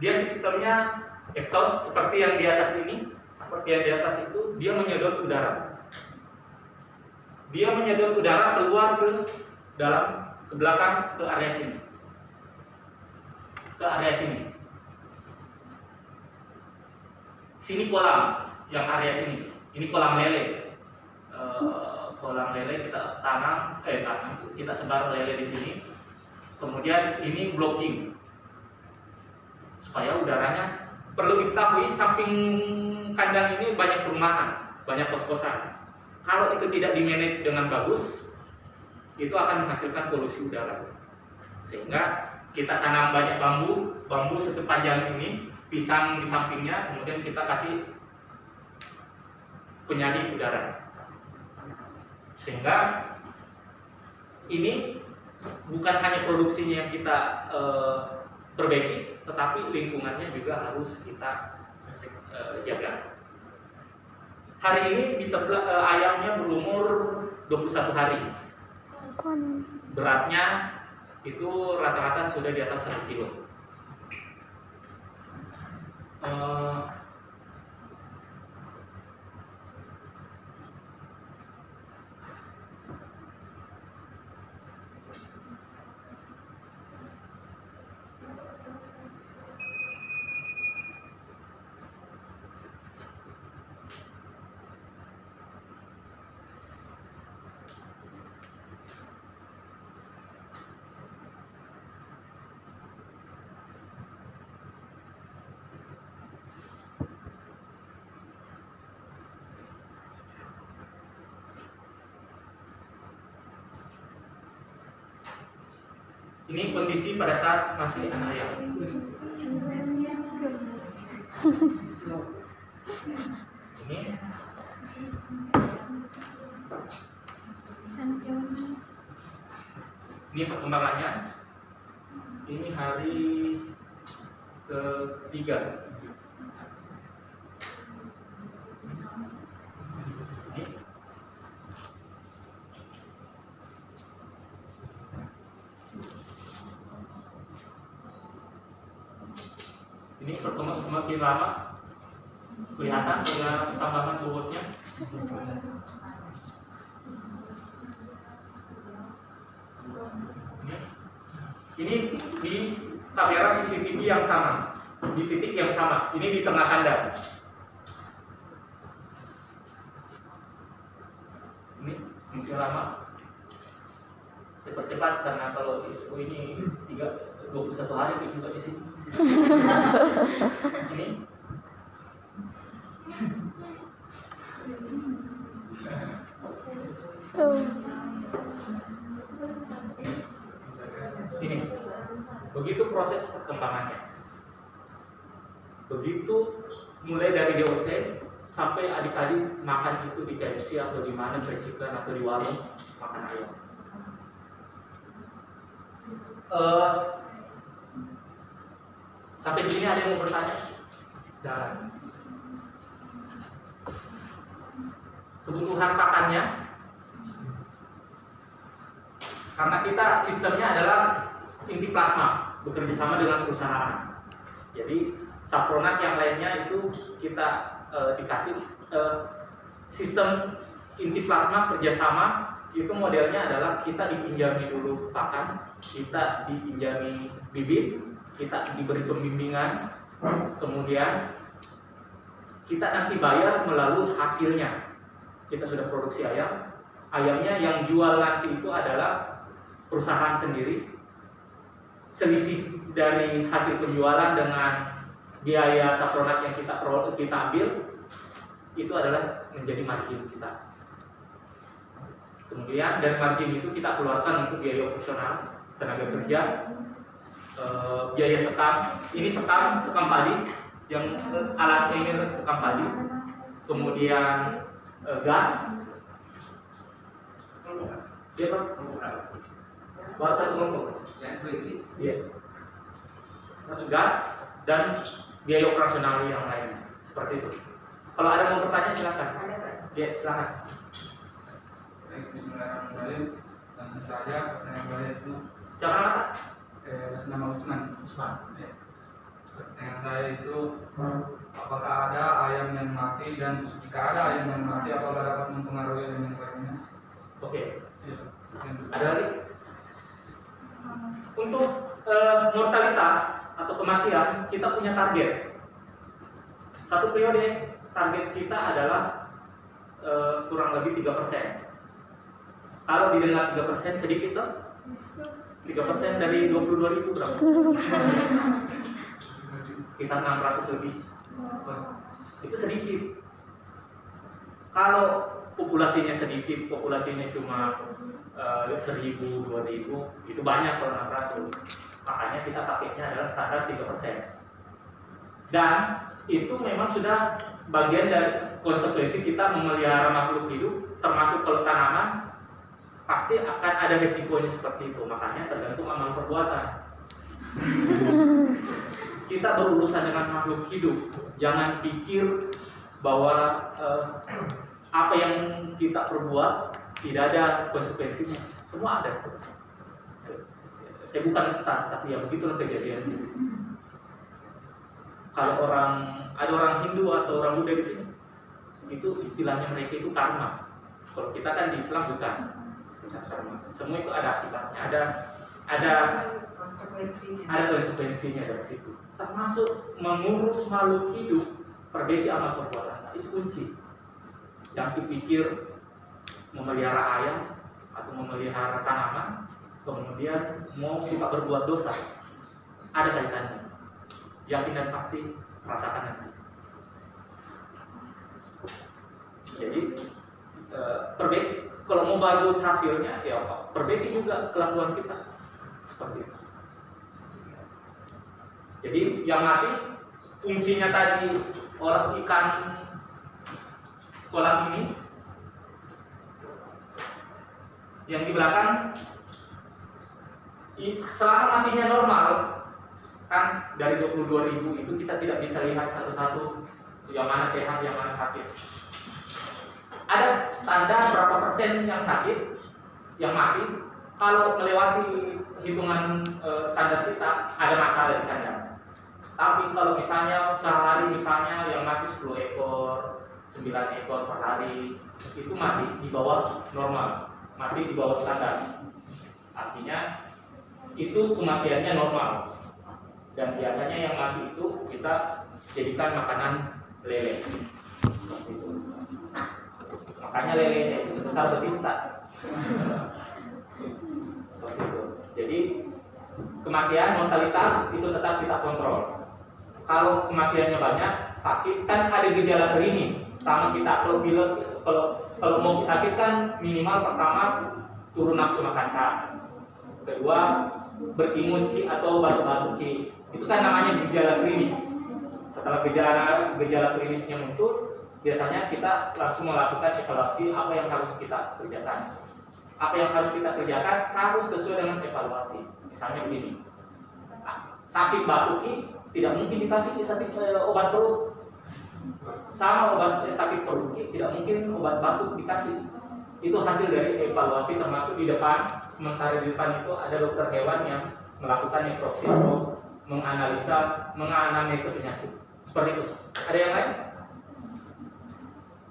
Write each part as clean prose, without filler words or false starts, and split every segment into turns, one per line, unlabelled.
Dia sistemnya exhaust seperti yang di atas ini, seperti yang di atas itu, dia menyedot udara. Dia menyedot udara keluar ke dalam, ke belakang, ke area sini. Ke area sini. Sini kolam, yang area sini. Ini kolam lele. Kolam lele kita tanam, kita sebar lele di sini. Kemudian ini blocking supaya udaranya. Perlu diketahui samping kandang ini banyak perumahan, banyak kos-kosan. Kalau itu tidak di-manage dengan bagus, itu akan menghasilkan polusi udara. Sehingga kita tanam banyak bambu sepanjang ini, pisang di sampingnya, kemudian kita kasih penyaring udara. Sehingga ini bukan hanya produksinya yang kita perbaiki, tetapi lingkungannya juga harus kita jaga. Hari ini ayamnya berumur 21 hari. Beratnya itu rata-rata sudah di atas 1 kilo. Ini kondisi pada saat masih anak ayam. Ini perkembangannya. Ini hari ketiga. Ini perkembangan semakin lama, kelihatan ada tambahan bobotnya. Ini di kamera CCTV yang sama, di titik yang sama. Ini di tengah kandang. Ini semakin lama. Saya percepat karena kalau ini 21 hari juga di sini. Ini ini begitu proses perkembangannya. Begitu mulai dari DOC sampai adik-adik makan itu di KFC atau di mana, chicken atau di warung makan ayam. Sampai di sini ada yang mau bertanya? Jangan. Kebutuhan pakannya, karena kita sistemnya adalah inti plasma, bekerja sama dengan perusahaan. Jadi sapronak yang lainnya itu kita dikasih sistem inti plasma kerjasama. Itu modelnya adalah kita dipinjami dulu pakan, kita dipinjami bibit, kita diberi pembimbingan, kemudian kita nanti bayar melalui hasilnya. Kita sudah produksi ayam, ayamnya yang jual nanti itu adalah perusahaan sendiri. Selisih dari hasil penjualan dengan biaya sapronak yang kita ambil itu adalah menjadi margin kita. Kemudian dari margin itu kita keluarkan untuk biaya operasional, tenaga kerja, biaya sekam. Ini sekam padi, yang alasnya ini sekam padi. Kemudian gas, baru satu kelompok. Iya. Gas dan biaya operasional yang lainnya, seperti itu. Kalau ada mau bertanya silakan. Ya, silakan.
Baik, bismillahirrahmanirrahim. Langsung saja pertanyaan saya itu.
Siapa nama?
Atas nama Usman.
Usman.
Ya. Pertanyaan saya itu apakah ada ayam yang mati, dan jika ada ayam yang mati apakah dapat mempengaruhi ayam yang lainnya?
Oke.
Ya, sekian dulu.
Ada lagi? Untuk mortalitas atau kematian kita punya target. Satu periode target kita adalah kurang lebih 3%. Kalau didengar 3% sedikit toh? 3% dari 22.000 berapa? Sekitar 600 lebih. Itu sedikit. Kalau populasinya sedikit, populasinya cuma 1.000, 2.000, itu banyak kalau 600. Makanya kita pakainya adalah standar 3%. Dan itu memang sudah bagian dari konsekuensi kita memelihara makhluk hidup, termasuk kalau tanaman, pasti akan ada resikonya seperti itu. Makanya tergantung amal perbuatan. Kita berurusan dengan makhluk hidup, jangan pikir bahwa apa yang kita perbuat tidak ada konsekuensinya. Semua ada. Saya bukan ustaz, tapi ya begitulah kejadian. Kalau ada orang Hindu atau orang Buddha di sini, itu istilahnya mereka itu karma. Kalau kita kan di Islam bukan karma. Semua itu ada akibatnya, ada konsekuensinya dari situ. Termasuk mengurus makhluk hidup, perbaiki amal perbuatan. Itu kunci. Jangan dipikir memelihara ayam atau memelihara tanaman, kemudian mau suka berbuat dosa. Ada kaitannya. Yakin dan pasti rasakan nanti. Jadi perbaiki. Kalau mau bagus hasilnya, ya perbaiki juga kelakuan kita seperti itu. Jadi yang mati fungsinya tadi orang ikan kolam ini, yang di belakang selama matinya normal, kan dari 22.000 itu kita tidak bisa lihat satu-satu yang mana sehat, yang mana sakit. Ada standar berapa persen yang sakit, yang mati. Kalau melewati hitungan standar kita, ada masalah di sana. Tapi kalau misalnya sehari yang mati 10 ekor, 9 ekor per hari, itu masih di bawah normal, masih di bawah standar. Artinya itu kematiannya normal. Dan biasanya yang mati itu kita jadikan makanan lele. Seperti itu. Makanya lelenya itu sebesar betistan. Seperti itu. Jadi kematian, mortalitas itu tetap kita kontrol. Kalau kematiannya banyak, sakit kan ada gejala klinis sama kita. Kalau mau sakit kan minimal pertama turun nafsu makan kan. Kedua beringusi atau batuk-batuk. Itu kan namanya gejala klinis. Setelah gejala klinisnya muncul, biasanya kita langsung melakukan evaluasi apa yang harus kita kerjakan. Apa yang harus kita kerjakan harus sesuai dengan evaluasi. Misalnya begini, sakit batuk tidak mungkin dikasih obat perut. Sama obat sakit perut tidak mungkin obat batuk dikasih. Itu hasil dari evaluasi, termasuk di depan. Sementara di depan itu ada dokter hewan yang melakukan nekropsi atau menganalisa penyakit. Seperti itu. Ada yang lain?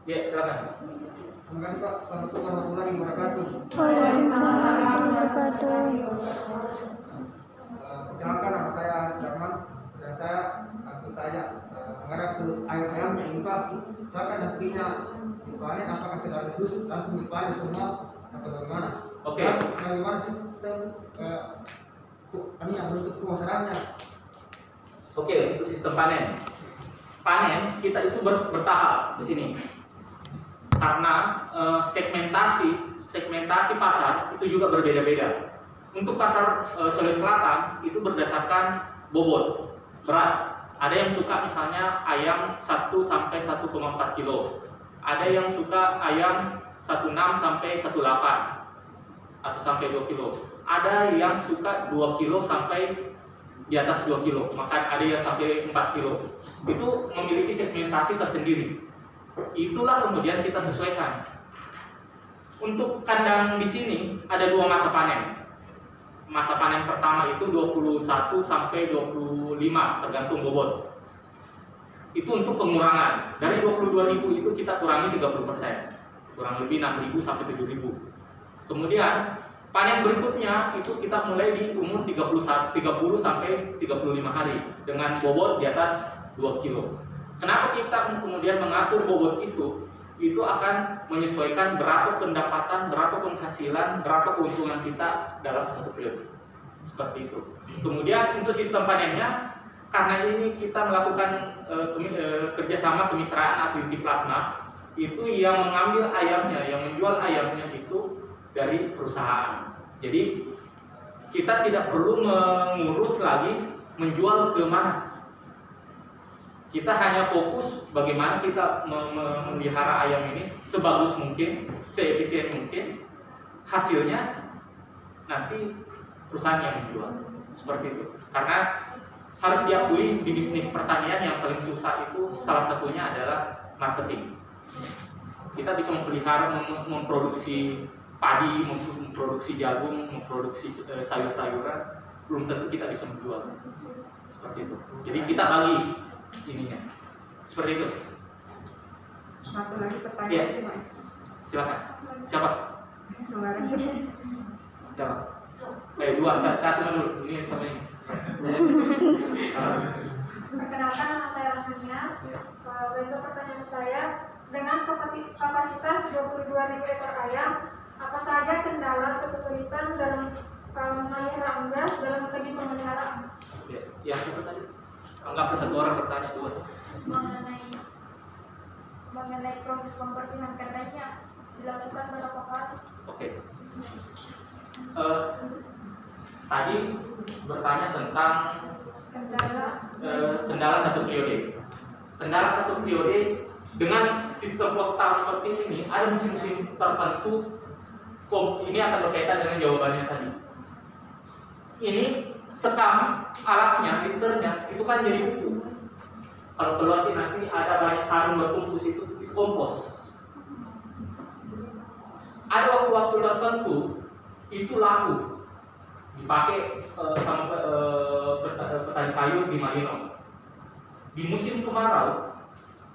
Ya, silakan.
Terima kasih Pak. Assalamualaikum warahmatullahi wabarakatuh.
Waalaikumsalam warahmatullahi wabarakatuh.
Perkenalkan, nama saya Sudarman dan saya langsung saja mengarah ke ayam-ayam yang ini Pak. Saya kan yang punya impanen, apakah sudah lulus langsung dipanen semua atau bagaimana?
Oke.
Bagaimana sistem ini yang bentuk pemasarannya?
Oke, untuk sistem panen. Panen kita itu bertahap di sini. Karena segmentasi pasar itu juga berbeda-beda. Untuk pasar Sulawesi Selatan itu berdasarkan bobot, berat. Ada yang suka misalnya ayam 1 sampai 1,4 kilo. Ada yang suka ayam 16 sampai 18 atau sampai 2 kilo. Ada yang suka 2 kilo sampai di atas 2 kilo. Maka ada yang sampai 4 kilo. Itu memiliki segmentasi tersendiri. Itulah kemudian kita sesuaikan. Untuk kandang di sini ada 2 masa panen. Masa panen pertama itu 21 sampai 25 tergantung bobot. Itu untuk pengurangan. Dari 22.000 itu kita kurangi 30%. Kurang lebih 6.000 sampai 7.000. Kemudian panen berikutnya itu kita mulai di umur 30 sampai 35 hari dengan bobot di atas 2 kilo. Kenapa kita kemudian mengatur bobot itu? Itu akan menyesuaikan berapa pendapatan, berapa penghasilan, berapa keuntungan kita dalam satu periode. Seperti itu. Kemudian untuk sistem panennya, karena ini kita melakukan kerjasama kemitraan atau inti plasma, itu yang mengambil ayamnya, yang menjual ayamnya itu dari perusahaan. Jadi kita tidak perlu mengurus lagi menjual ke mana. Kita hanya fokus bagaimana kita memelihara ayam ini sebagus mungkin, seefisien mungkin. Hasilnya nanti perusahaan yang menjual. Seperti itu. Karena harus diakui di bisnis pertanian yang paling susah itu salah satunya adalah marketing. Kita bisa memelihara, memproduksi padi, memproduksi jagung, memproduksi sayur-sayuran, belum tentu kita bisa menjual. Seperti itu. Jadi kita bagi ininya. Seperti itu.
Satu lagi pertanyaan.
Iya.
Pak.
Silakan. Siapa?
Sembarang.
Siapa? Dua, satu dulu. Ini sama ini.
Perkenalkan, nama saya Rahmania. Bentuk pertanyaan saya, dengan kapasitas 22.000 ekor ayam, apa saja kendala atau kesulitan dalam memelihara unggas dalam segi pemeliharaan?
Ya, siapa tadi? Anggap satu orang bertanya dua.
Mengenai proses pembersihan kandangnya dilakukan berapa kali?
Oke. Tadi bertanya tentang kendala satu periode. Kendala satu periode dengan sistem postal seperti ini, ada musim-musim tertentu. Ini akan berkaitan dengan jawabannya tadi. Ini sekam alasnya, liternya itu kan jadi pupuk. Kalau keluar nanti ada banyak karung berkumpul situ, itu kompos. Ada waktu-waktu tertentu itu laku dipakai sama petani sayur di Malino. Di musim kemarau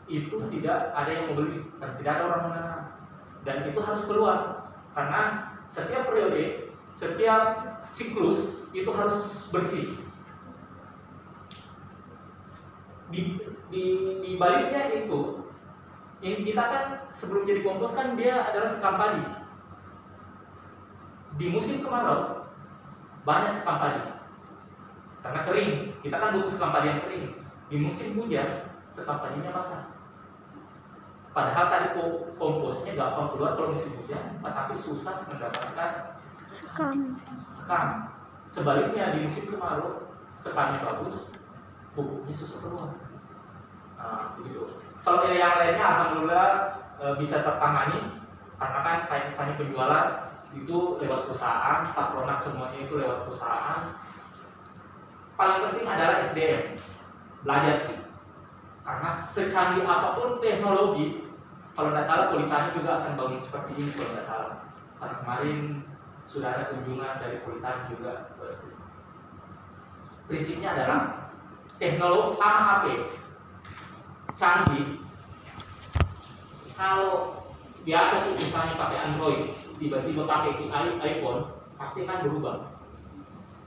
itu tidak ada yang membeli dan tidak ada orang menanam, dan itu harus keluar karena setiap periode, setiap siklus itu harus bersih. Di baliknya itu, ini kita kan sebelum jadi kompos kan dia adalah sekam padi. Di musim kemarau banyak sekam padi karena kering. Kita kan butuh sekam padi yang kering. Di musim hujan sekam padinya basah. Padahal tadi komposnya gampang keluar kalau musim hujan, tetapi susah mendapatkan sekam. Sebaliknya di musim kemarau sekamnya bagus, pupuknya susah keluar. Nah, begitu. Kalau yang lainnya alhamdulillah bisa tertangani karena kan kayak misalnya penjualan itu lewat perusahaan, sapronak semuanya itu lewat perusahaan. Paling penting adalah SDM, belajar. Karena secanggih apapun teknologi, kalau tidak salah Politani juga akan bangun seperti ini kalau tidak salah. Karena kemarin sudah ada kunjungan dari Politani juga. Prinsipnya adalah teknologi sama HP canggih. Kalau biasa misalnya pakai Android, tiba-tiba pakai iPhone, pasti kan berubah.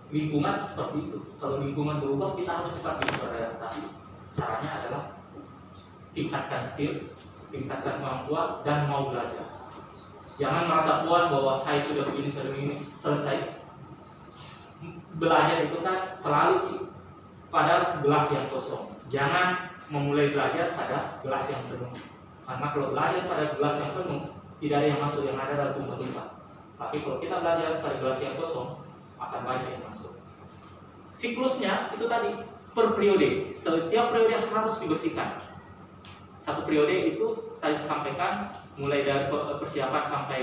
Lingkungan seperti itu. Kalau lingkungan berubah, kita harus cepat beradaptasi. Caranya adalah tingkatkan skill, tingkatkan kemampuan, dan mau belajar. Jangan merasa puas bahwa saya sudah begini, selesai. Belajar itu kan selalu pada gelas yang kosong. Jangan memulai belajar pada gelas yang penuh. Karena kalau belajar pada gelas yang penuh, tidak ada yang masuk, yang ada adalah tumpah-tumpah. Tapi kalau kita belajar pada gelas yang kosong, akan banyak yang masuk. Siklusnya itu tadi per periode. Setiap periode harus dibersihkan. Satu periode itu tadi saya sampaikan, mulai dari persiapan sampai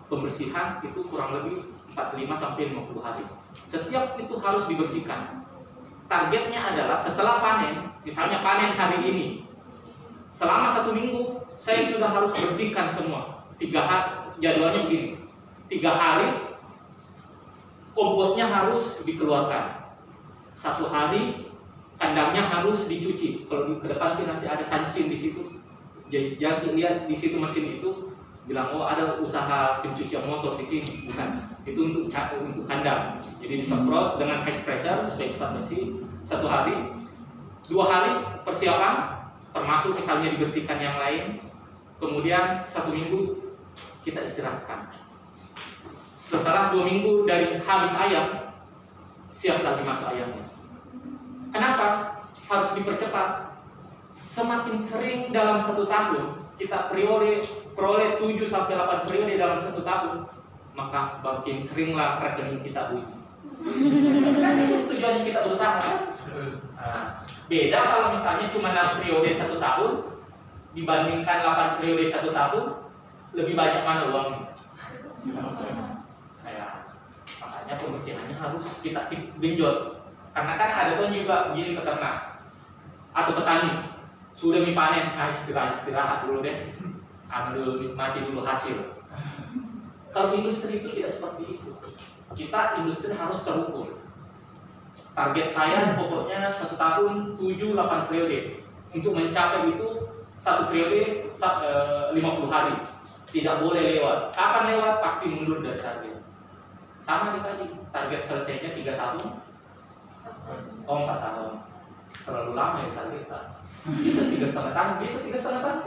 pembersihan itu kurang lebih 45 sampai 50 hari. Setiap itu harus dibersihkan. Targetnya adalah setelah panen, misalnya panen hari ini, selama 1 minggu saya sudah harus bersihkan semua. 3 hari, jadwalnya begini. 3 hari komposnya harus dikeluarkan. 1 hari kandangnya harus dicuci. Kalau ke depan tuh nanti ada sancing di situ. Jadi jangan lihat di situ mesin itu bilang oh ada usaha pencucian motor di sini, bukan. Itu untuk kandang. Jadi disemprot dengan high pressure supaya cepat bersih. 1 hari, 2 hari persiapan, termasuk misalnya dibersihkan yang lain. Kemudian 1 minggu kita istirahatkan. Setelah 2 minggu dari habis ayam, siap lagi masuk ayamnya. Kenapa? Harus dipercepat. Semakin sering dalam 1 tahun kita peroleh 7-8 periode dalam 1 tahun, maka makin seringlah rekening kita bunyi. Kan itu tujuannya kita berusaha. Nah, beda kalau misalnya cuma 6 periode 1 tahun dibandingkan 8 periode 1 tahun, lebih banyak mana uangnya? Makanya pembersihannya harus kita genjot. Karena kan ada tuh juga gini peternak atau petani sudah panen, istirahat dulu deh, ambil nikmati dulu hasil. Kalau industri itu tidak seperti itu. Kita industri harus terukur. Target saya pokoknya 1 tahun 7-8 periode. Untuk mencapai itu 1 periode 50 hari. Tidak boleh lewat. Kapan lewat pasti mundur dari target. Sama tadi, target selesainya 3 tahun. 4 tahun. Terlalu lama ya target kita. Bisa 3,5 tahun, bisa 3,5 tahun.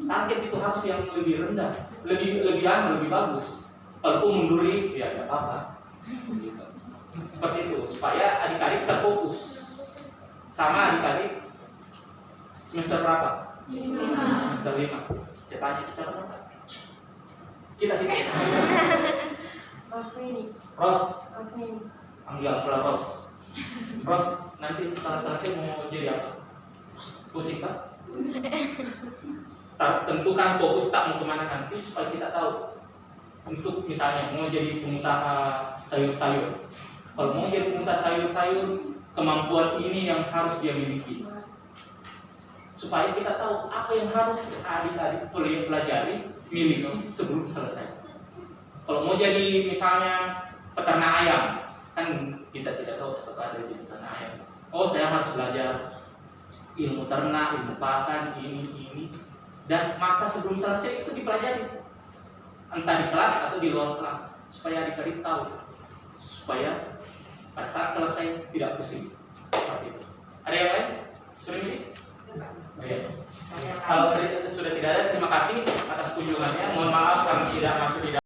Target itu harus yang lebih rendah, lebih bagus. Walaupun munduri, ya tidak apa-apa. Gitu. Seperti itu, supaya adik-adik terfokus. Sama adik-adik semester berapa? 5. Semester 5. Saya tanya, siapa berapa? Kita.
Roswini.
Roswini. Panggil pula Ros. Ros, nanti setelah selesai mau jadi apa? Pusing kan? Tentukan fokus tak mau kemana nanti supaya kita tahu. Untuk misalnya mau jadi pengusaha sayur-sayur. Kalau mau jadi pengusaha sayur-sayur, kemampuan ini yang harus dia miliki. Supaya kita tahu apa yang harus adik-adik pelajari, miliki sebelum selesai. Kalau mau jadi misalnya peternak ayam, kan kita tidak tahu seperti ada di peternak ayam. Oh, saya harus belajar ilmu ternak, ilmu pakan, ini. Dan masa sebelum selesai itu dipelajari. Entah di kelas atau di luar kelas. Supaya adik-adik tahu. Supaya pada saat selesai tidak pusing. Seperti itu. Ada yang lain? Sudah ini? Oke. Kalau sudah tidak ada, terima kasih atas kunjungannya. Mohon maaf karena tidak masuk di dalam